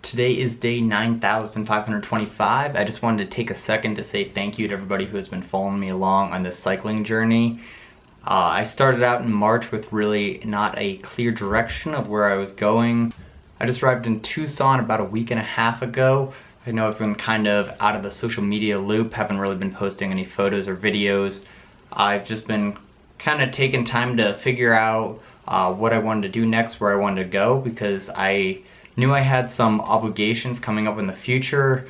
Today is day 9,525. I just wanted to take a second to say thank you to everybody who has been following me along on this cycling journey. I started out in March with really not a clear direction of where I was going. I just arrived in Tucson about a week and a half ago. I know I've been kind of out of the social media loop, haven't really been posting any photos or videos. I've just been kind of taking time to figure out what I wanted to do next, where I wanted to go, because I knew I had some obligations coming up in the future.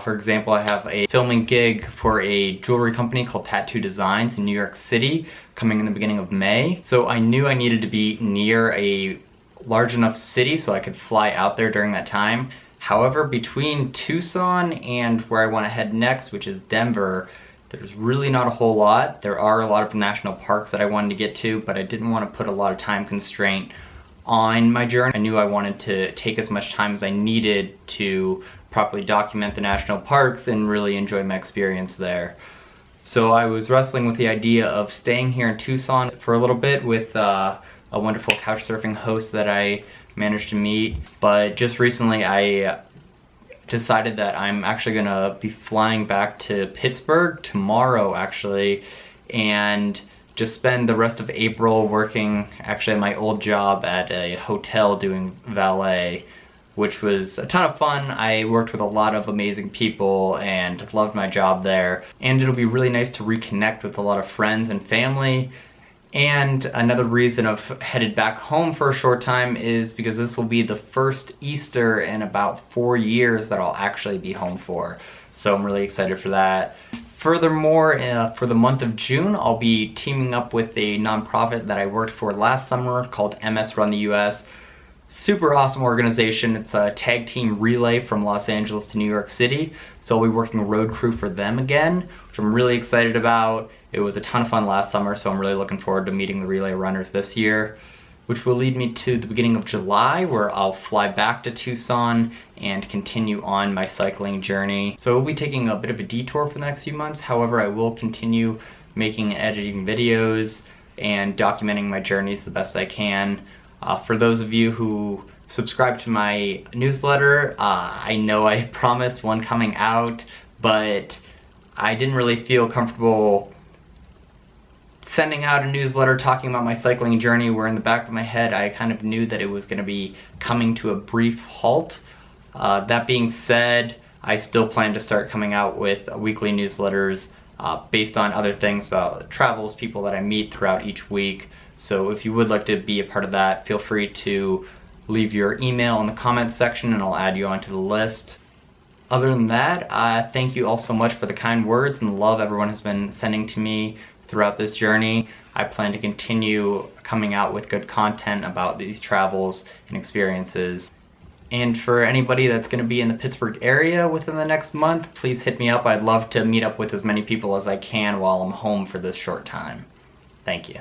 For example, I have a filming gig for a jewelry company called Tattoo Designs in New York City coming in the beginning of May. So I knew I needed to be near a large enough city so I could fly out there during that time. However, between Tucson and where I want to head next, which is Denver, there's really not a whole lot. There are a lot of national parks that I wanted to get to, but I didn't want to put a lot of time constraint on my journey. I knew I wanted to take as much time as I needed to properly document the national parks and really enjoy my experience there. So I was wrestling with the idea of staying here in Tucson for a little bit with a wonderful couch surfing host that I managed to meet, but just recently I decided that I'm actually gonna be flying back to Pittsburgh tomorrow actually, and just spend the rest of April working actually at my old job at a hotel doing valet, which was a ton of fun. I worked with a lot of amazing people and loved my job there. And it'll be really nice to reconnect with a lot of friends and family. And another reason I've headed back home for a short time is because this will be the first Easter in about 4 years that I'll actually be home for. So I'm really excited for that. Furthermore, for the month of June, I'll be teaming up with a nonprofit that I worked for last summer called MS Run the US. Super awesome organization. It's a tag team relay from Los Angeles to New York City. So I'll be working road crew for them again, which I'm really excited about. It was a ton of fun last summer, so I'm really looking forward to meeting the relay runners this year, which will lead me to the beginning of July, where I'll fly back to Tucson and continue on my cycling journey. So we'll be taking a bit of a detour for the next few months. However, I will continue making and editing videos and documenting my journeys the best I can. For those of you who subscribe to my newsletter, I know I promised one coming out, but I didn't really feel comfortable sending out a newsletter talking about my cycling journey, where in the back of my head I kind of knew that it was going to be coming to a brief halt. That being said, I still plan to start coming out with weekly newsletters based on other things about travels, people that I meet throughout each week. So if you would like to be a part of that, feel free to leave your email in the comments section and I'll add you onto the list. Other than that, thank you all so much for the kind words and love everyone has been sending to me throughout this journey. I plan to continue coming out with good content about these travels and experiences. And for anybody that's going to be in the Pittsburgh area within the next month, please hit me up. I'd love to meet up with as many people as I can while I'm home for this short time. Thank you.